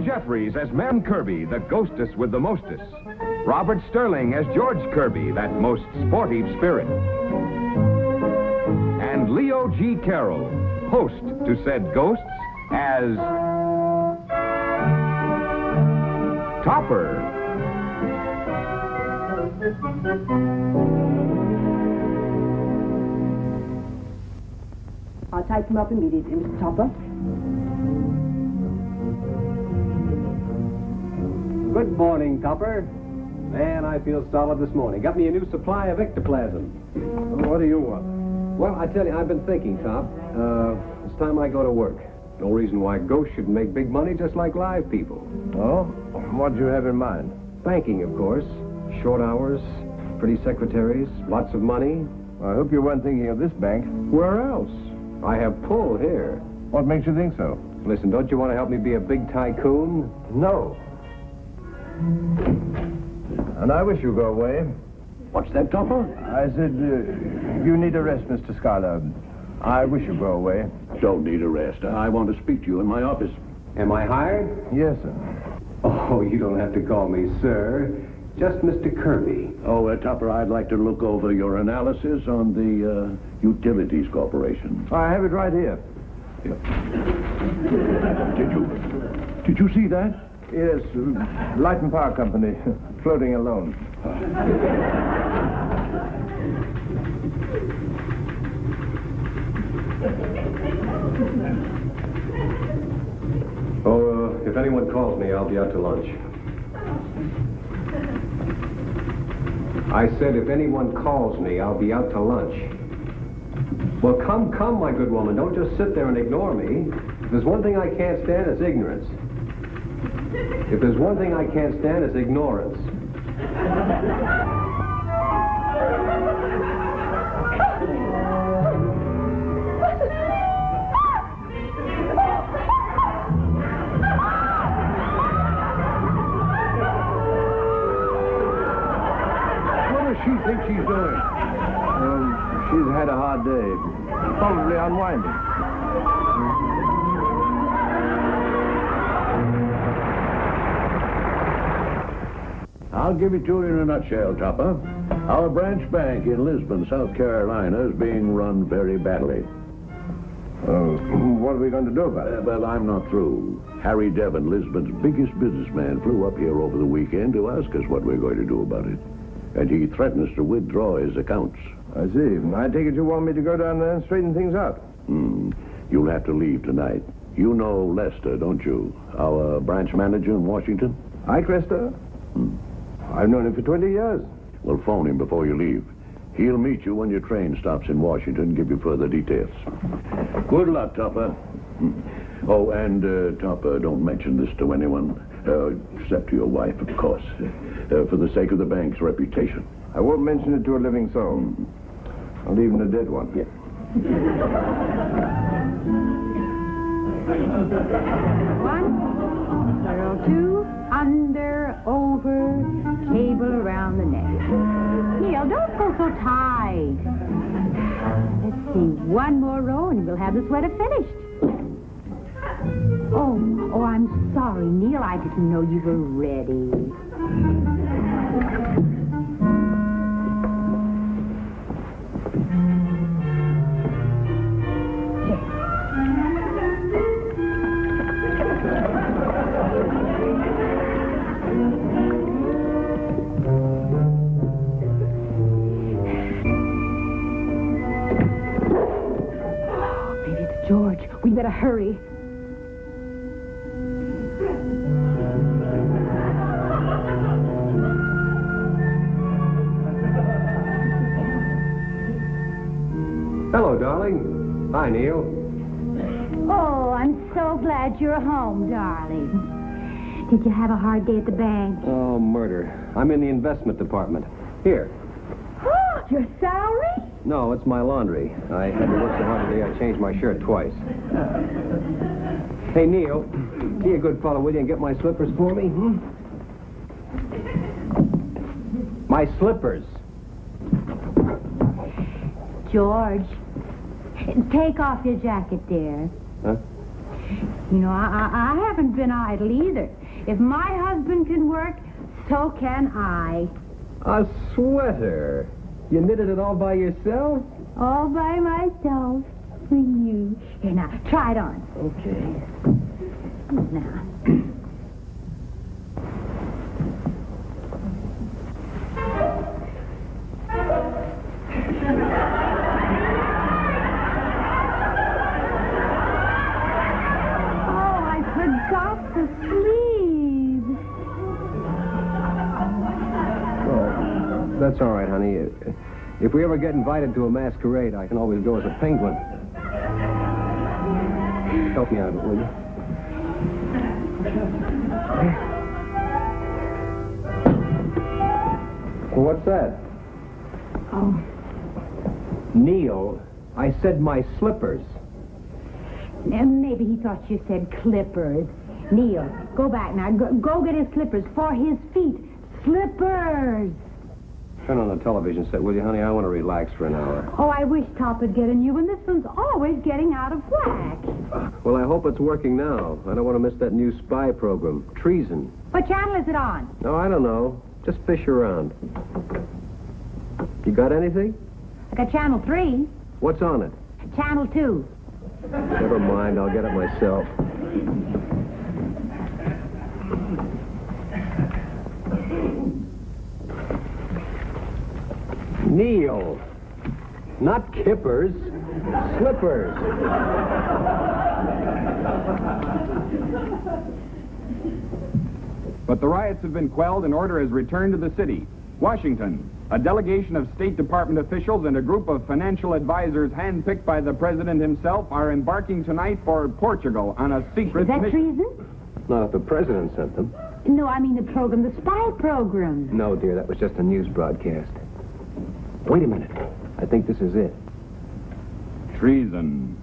Gene Jeffries as Mem Kirby, the ghostess with the mostess. Robert Sterling as George Kirby, that most sporty spirit. And Leo G. Carroll, host to said ghosts, as Topper. I'll type him up immediately, Mr. Topper. Good morning, Topper. Man, I feel solid this morning. Got me a new supply of ectoplasm. What do you want? Well, I tell you, I've been thinking, Top. It's time I go to work. No reason why ghosts shouldn't make big money just like live people. Oh? What do you have in mind? Banking, of course. Short hours, pretty secretaries, lots of money. I hope you weren't thinking of this bank. Where else? I have pull here. What makes you think so? Listen, don't you want to help me be a big tycoon? No. And I wish you'd go away. What's that, Topper? I said, you need a rest, Mr. Schuyler. I wish you'd go away. Don't need a rest. I want to speak to you in my office. Am I hired? Yes, sir. Oh, you don't have to call me sir. Just Mr. Kirby. Oh, Topper, I'd like to look over your analysis on the Utilities Corporation. I have it right here. Yeah. Did you see that? Yes, Light and Power Company, floating alone. If anyone calls me, I'll be out to lunch. I said if anyone calls me, I'll be out to lunch. Well, come, my good woman. Don't just sit there and ignore me. If there's one thing I can't stand, it's ignorance. If there's one thing I can't stand, it's ignorance. What does she think she's doing? She's had a hard day. Probably unwinding. I'll give it to you in a nutshell, Topper. Our branch bank in Lisbon, South Carolina, is being run very badly. What are we going to do about it? Well, I'm not through. Harry Devon, Lisbon's biggest businessman, flew up here over the weekend to ask us what we're going to do about it. And he threatens to withdraw his accounts. I see. I take it you want me to go down there and straighten things out. You'll have to leave tonight. You know Lester, don't you? Our branch manager in Washington? Hi, Cresta. I've known him for 20 years. Well, phone him before you leave. He'll meet you when your train stops in Washington and give you further details. Good luck, Topper. Oh, and, Topper, don't mention this to anyone, except to your wife, of course, for the sake of the bank's reputation. I won't mention it to a living soul. Not even a dead one. Yeah. 102, under, over, cable around the neck. Neil, don't go so tight. Let's see, one more row and we'll have the sweater finished. Oh, I'm sorry, Neil. I didn't know you were ready. George, we better hurry. Hello, darling. Hi, Neil. Oh, I'm so glad you're home, darling. Did you have a hard day at the bank? Oh, murder. I'm in the investment department. Here. Oh, your salary? No, it's my laundry. I had to work so hard today, I changed my shirt twice. Hey, Neil, be a good fellow, will you, and get my slippers for me? My slippers. George, take off your jacket, dear. Huh? You know, I haven't been idle either. If my husband can work, so can I. A sweater? You knitted it all by yourself? All by myself. For you. Here, now, try it on. Okay. Now. Got the sleeve. Well, that's all right, honey. If we ever get invited to a masquerade, I can always go as a penguin. Help me out, will you? Well, what's that? Oh. Neil, I said my slippers. And maybe he thought you said clippers. Neil, go back now. Go get his clippers for his feet. Slippers. Turn on the television set, will you, honey? I want to relax for an hour. Oh, I wish Top would get a new one. This one's always getting out of whack. Well, I hope it's working now. I don't want to miss that new spy program, Treason. What channel is it on? No, I don't know. Just fish around. You got anything? I got Channel 3. What's on it? Channel 2. Never mind, I'll get it myself. Neil. Not kippers. Slippers. But the riots have been quelled and order has returned to the city. Washington. A delegation of State Department officials and a group of financial advisors handpicked by the president himself are embarking tonight for Portugal on a secret Is that mission. treason? Not if the president sent them. No, I mean the program, the spy program. No, dear, that was just a news broadcast. Wait a minute. I think this is it. Treason.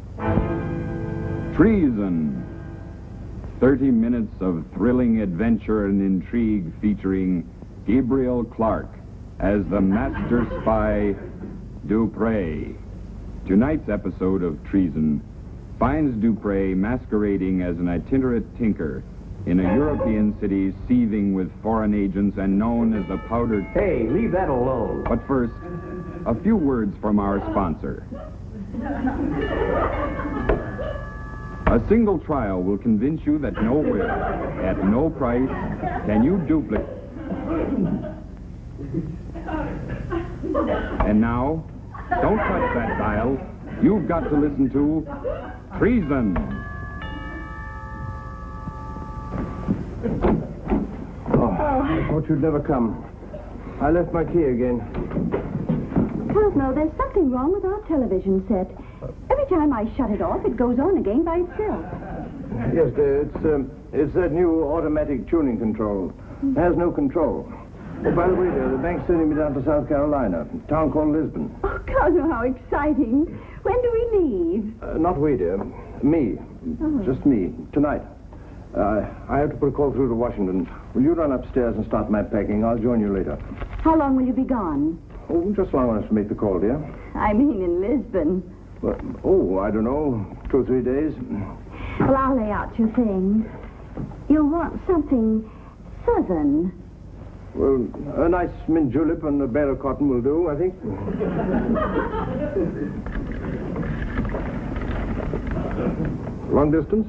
Treason. 30 minutes of thrilling adventure and intrigue featuring Gabriel Clark as the master spy, Dupre. Tonight's episode of Treason finds Dupre masquerading as an itinerant tinker in a European city seething with foreign agents and known as the Powdered... Hey, leave that alone. But first, a few words from our sponsor. A single trial will convince you that nowhere, at no price, can you duplicate... And now, don't touch that dial. You've got to listen to Treason. Oh, I thought you'd never come. I left my key again. Cosmo, there's something wrong with our television set. Every time I shut it off, it goes on again by itself. Yes, dear, it's that new automatic tuning control. It has no control. Oh, by the way, dear, the bank's sending me down to South Carolina, a town called Lisbon. Oh, Cosmo, how exciting. When do we leave? Not we, dear. Me. Oh. Just me. Tonight. I have to put a call through to Washington. Will you run upstairs and start my packing? I'll join you later. How long will you be gone? Oh, just long enough to make the call, dear. I mean in Lisbon. But, oh, I don't know, 2 or 3 days. Well, I'll lay out your things. You'll want something southern. Well, a nice mint julep and a bale of cotton will do, I think. Long distance?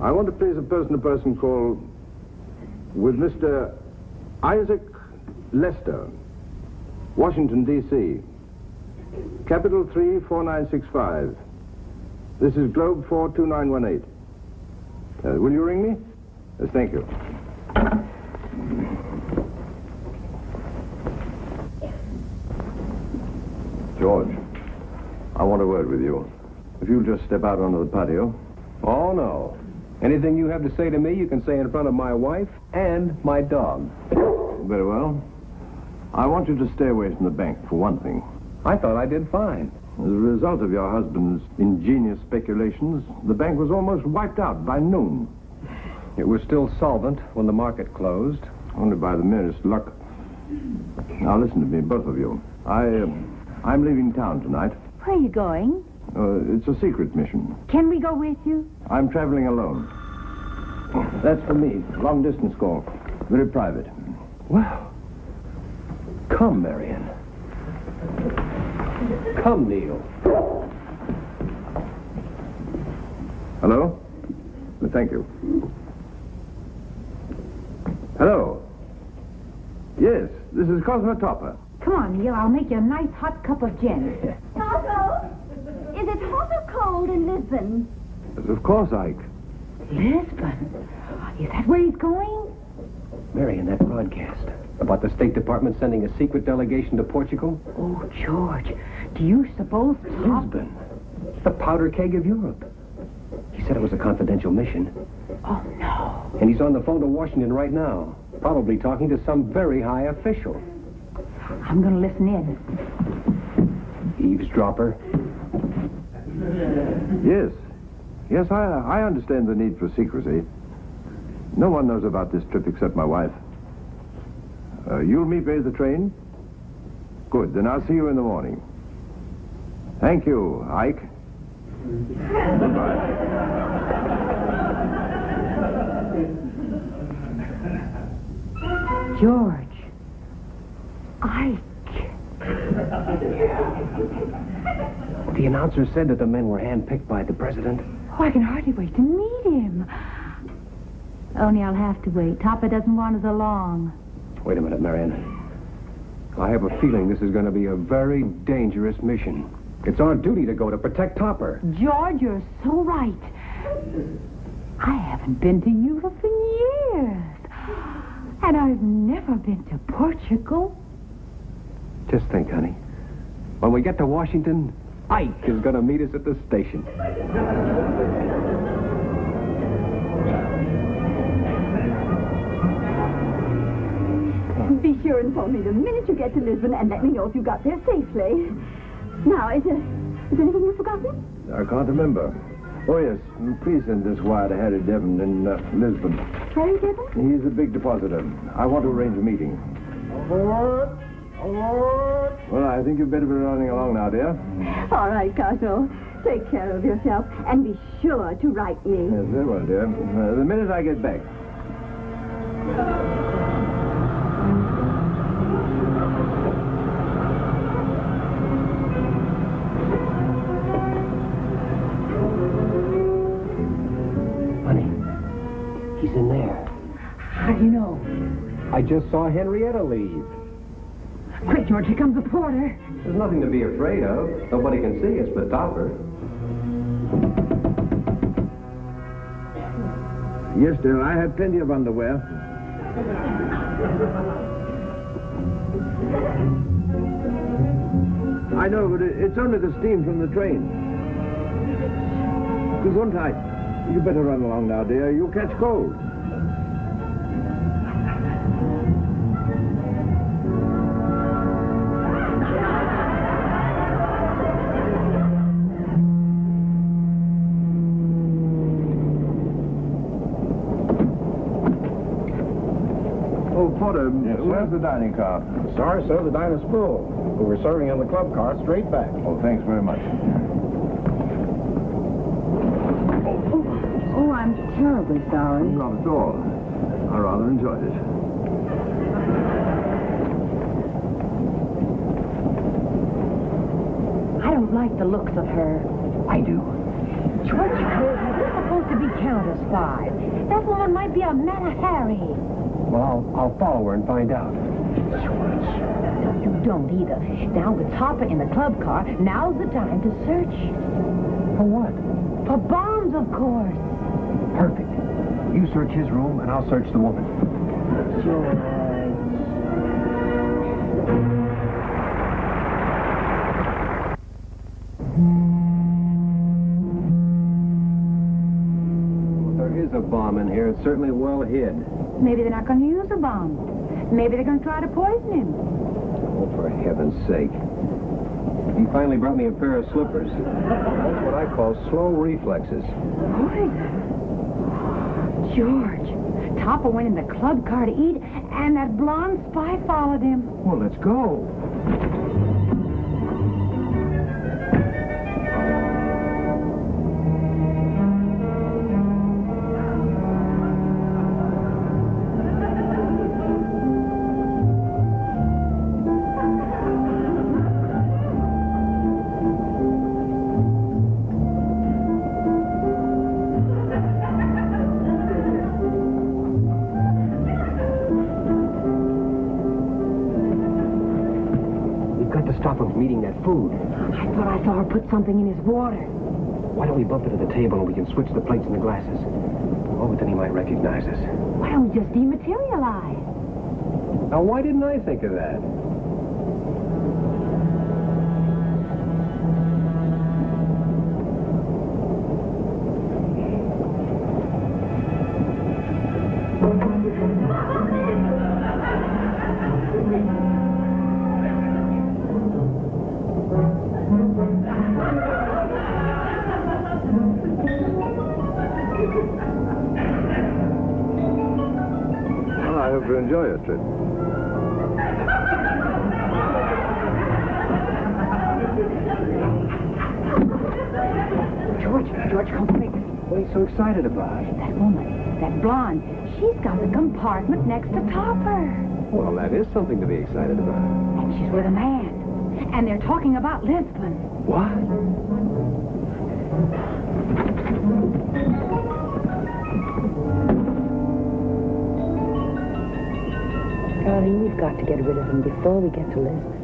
I want to place a person-to-person call with Mr. Isaac Lester, Washington, D.C. Capital 34965. This is Globe 42918. Will you ring me? Yes, thank you. George, I want a word with you. If you'll just step out onto the patio. Oh, no. Anything you have to say to me, you can say in front of my wife and my dog. Very well. I want you to stay away from the bank, for one thing. I thought I did fine. As a result of your husband's ingenious speculations, the bank was almost wiped out by noon. It was still solvent when the market closed. Only by the merest luck. Now listen to me, both of you. I'm leaving town tonight. Where are you going? It's a secret mission. Can we go with you? I'm traveling alone. That's for me. Long-distance call. Very private. Well, come, Marion. Come, Neil. Hello? Thank you. Hello? Yes, this is Cosmo Topper. Come on, Neil. I'll make you a nice hot cup of gin. Otto, is it hot or cold in Lisbon? Yes, of course, Ike. Lisbon? Is that where he's going? Marion, that broadcast about the State Department sending a secret delegation to Portugal? Oh, George, do you suppose Lisbon. It's the powder keg of Europe. He said it was a confidential mission. Oh, no. And he's on the phone to Washington right now, probably talking to some very high official. I'm going to listen in. Eavesdropper. Yes. Yes, I understand the need for secrecy. No one knows about this trip except my wife. You'll meet me at the train? Good, then I'll see you in the morning. Thank you, Ike. Goodbye. George. Ike. The announcer said that the men were handpicked by the president. Oh, I can hardly wait to meet him. Only I'll have to wait. Topper doesn't want us along. Wait a minute, Marion. I have a feeling this is going to be a very dangerous mission. It's our duty to go to protect Topper. George, you're so right. I haven't been to Europe in years. And I've never been to Portugal. Just think, honey. When we get to Washington, Ike is going to meet us at the station. Be sure and phone me the minute you get to Lisbon and let me know if you got there safely. Now, is there anything you've forgotten? I can't remember. Oh, yes. Please send this wire to Harry Devon in Lisbon. Harry Devon? He's a big depositor. I want to arrange a meeting. Well, I think you'd better be running along now, dear. All right, Cosmo. Take care of yourself and be sure to write me. Yes, very well, dear. The minute I get back. Honey, he's in there. How do you know? I just saw Henrietta leave. Quick, George, here comes the porter. There's nothing to be afraid of. Nobody can see us but Topper. Yes, dear, I have plenty of underwear. I know, but it's only the steam from the train. Gesundheit. You better run along now, dear. You'll catch cold. Oh, Porter, where's the dining car? Sorry, sir, the diner's full. We were serving in the club car straight back. Oh, thanks very much. Oh, I'm terribly sorry. Not at all. I rather enjoyed it. I don't like the looks of her. I do. George, you're supposed to be counter spies. That woman might be a Mata Harry. Well, I'll follow her and find out. George, no, you don't either. Now with Topper in the club car, now's the time to search. For what? For bombs, of course. Perfect. You search his room, and I'll search the woman. George. There is a bomb in here. It's certainly well hid. Maybe they're not going to use a bomb. Maybe they're going to try to poison him. Oh, for heaven's sake. He finally brought me a pair of slippers. That's what I call slow reflexes. Poison? George, Topper went in the club car to eat, and that blonde spy followed him. Well, let's go. food. I thought I saw her put something in his water. Why don't we bump into the table and we can switch the plates and the glasses? Oh, but then he might recognize us. Why don't we just dematerialize? Now, why didn't I think of that? Well, I hope you enjoy your trip. George, come quick. What are you so excited about? That woman, that blonde, she's got the compartment next to Topper. Well, that is something to be excited about. And she's with a man. And they're talking about Lisbon. What? Darling, we've got to get rid of him before we get to Lisbon.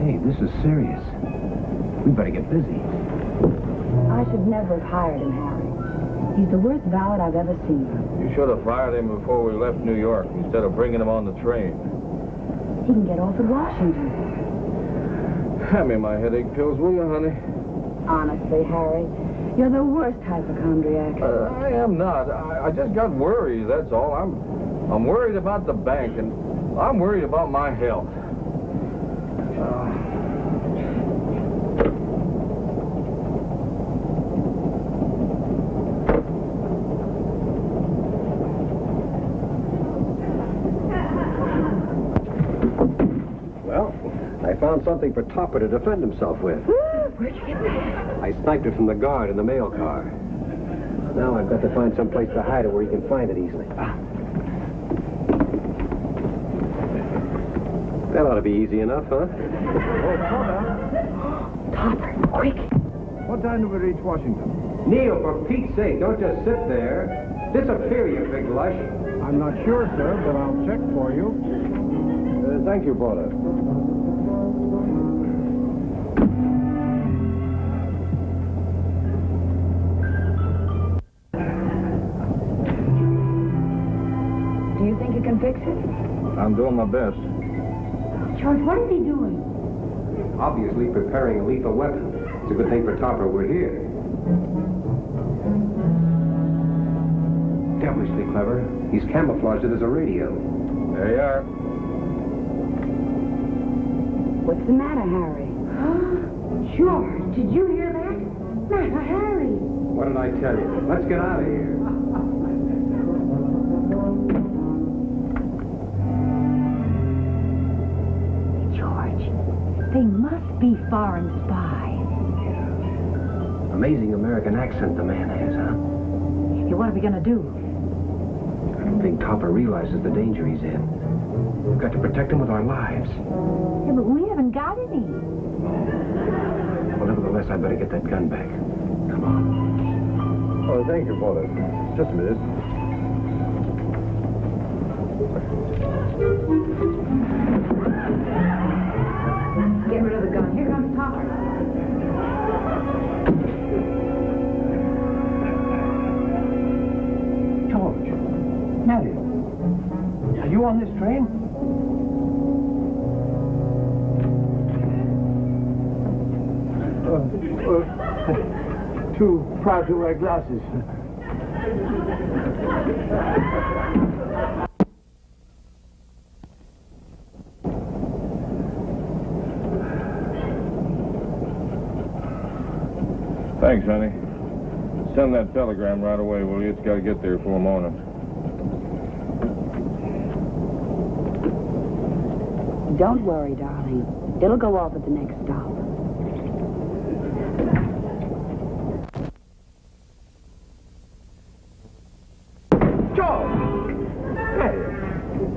Hey, this is serious. We better get busy. I should never have hired him, Harry. He's the worst valet I've ever seen. You should have fired him before we left New York instead of bringing him on the train. He can get off at Washington. Hand me my headache pills, will you, honey? Honestly, Harry, you're the worst hypochondriac. I am not. I just got worried, that's all. I'm worried about the bank, and I'm worried about my health. Well, I found something for Topper to defend himself with. Where'd you get that? I sniped it from the guard in the mail car. Now I've got to find some place to hide it where he can find it easily. That ought to be easy enough, huh? Topper, quick. What time do we reach Washington? Neil, for Pete's sake, don't just sit there. Disappear, you big lush. I'm not sure, sir, but I'll check for you. Thank you, Porter. Do you think you can fix it? I'm doing my best. George, what is he doing? Obviously preparing a lethal weapon. It's a good thing for Topper we're here. Devilishly clever. He's camouflaged it as a radio. There you are. What's the matter, Harry? George, did you hear that? Matter, Harry. What did I tell you? Let's get out of here. George, they must be foreign spies. Amazing American accent the man has, huh? Hey, what are we gonna do? I don't think Topper realizes the danger he's in. We've got to protect him with our lives. Yeah, but we haven't got any. Well, nevertheless, I'd better get that gun back. Come on. Oh, thank you, Porter. Just a minute. Get rid of the gun. Here comes Topper. George. Mary. Are you on this train? Too proud to wear glasses. Thanks, honey. Send that telegram right away, will you? It's got to get there before morning. Don't worry, darling. It'll go off at the next stop.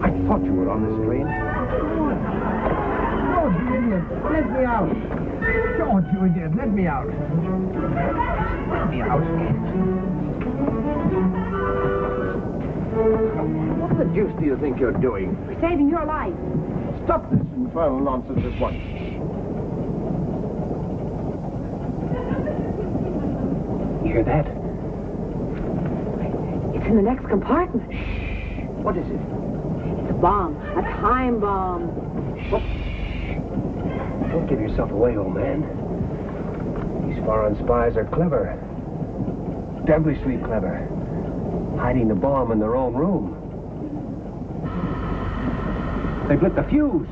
I thought you were on this train. Oh, you idiot. Let me out. Don't, you idiot. Let me out. Let me out. What the deuce do you think you're doing? We're saving your life. Stop this infernal nonsense at once. You hear that? It's in the next compartment. What is it? It's a bomb. A time bomb. What? Don't give yourself away, old man. These foreign spies are clever. Devilishly clever. Hiding the bomb in their own room. They've lit the fuse.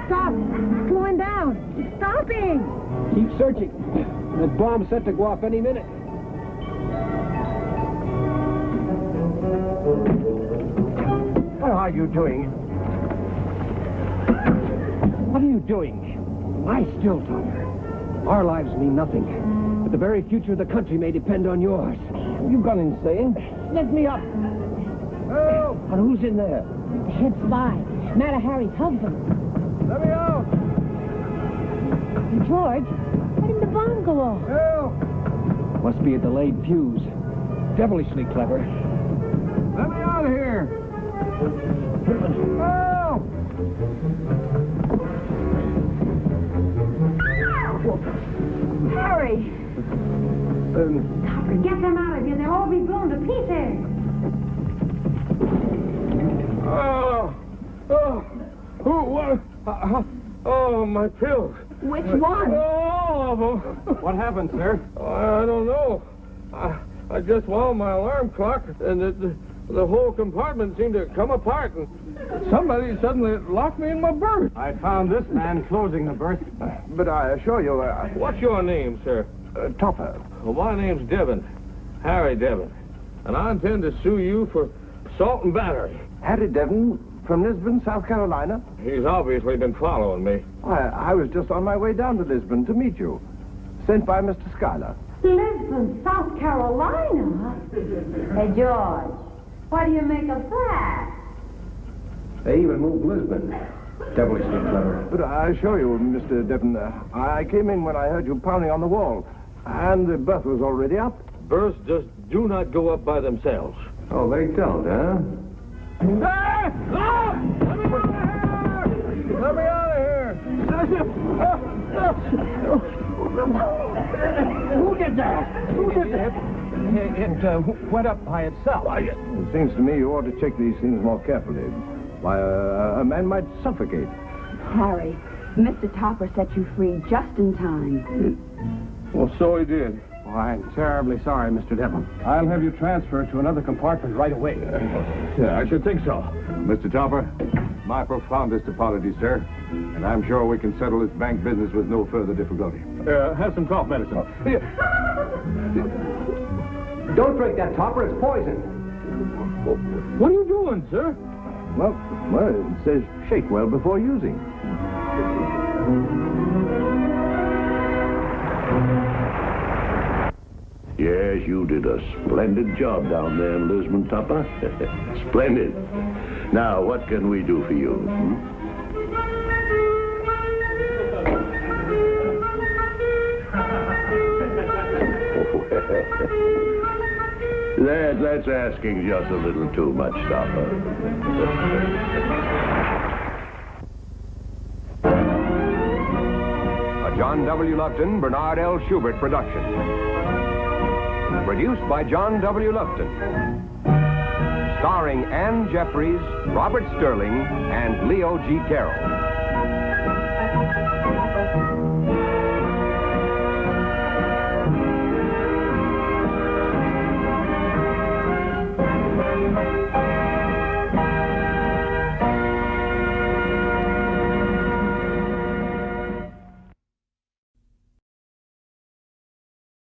Stop! It's slowing down. It's stopping. Keep searching. The bomb's set to go off any minute. What are you doing? What are you doing? Lie still, Topper. Our lives mean nothing, but the very future of the country may depend on yours. Have you gone insane? Let me up. Help! And who's in there? The head spy. Matter Harry's husband. Let me out! Hey, George, why didn't the bomb go off? Help! Must be a delayed fuse. Devilishly clever. Let me out of here! Help! Harry! Topper, get them out of here. They'll all be blown to pieces. What? Oh, my pills. Which one? Oh, What happened, sir? I don't know. I just wound my alarm clock, and the whole compartment seemed to come apart, and somebody suddenly locked me in my berth. I found this man closing the berth. But I assure you, What's your name, sir? Topper. Well, my name's Devon, Harry Devon, and I intend to sue you for assault and battery. Harry Devon from Lisbon, South Carolina. He's obviously been following me. I was just on my way down to Lisbon to meet you. Sent by Mr. Schuyler. Lisbon, South Carolina? Hey, George, what do you make of that? They even moved Lisbon. Devilishly clever. But I assure you, Mr. Devon, I came in when I heard you pounding on the wall, and the berth was already up. Berths just do not go up by themselves. Oh, they don't, huh? Hey! Oh! Let me out of here! Who did that? Who did that? It went up by itself. It seems to me you ought to check these things more carefully. Why, a man might suffocate. Harry, Mr. Topper set you free just in time. Well, so he did. Oh, I'm terribly sorry, Mr. Devon. I'll have you transferred to another compartment right away. Yeah, I should think so. Mr. Topper, my profoundest apologies, sir. And I'm sure we can settle this bank business with no further difficulty. Have some cough medicine. Don't drink that, Topper. It's poison. What are you doing, sir? Well, it says shake well before using. Yes, you did a splendid job down there in Lisbon, Topper. Splendid. Now, what can we do for you? That's asking just a little too much, Topper. A John W. Lupton, Bernard L. Schubert production. Produced by John W. Lupton. Starring Ann Jeffries, Robert Sterling, and Leo G. Carroll.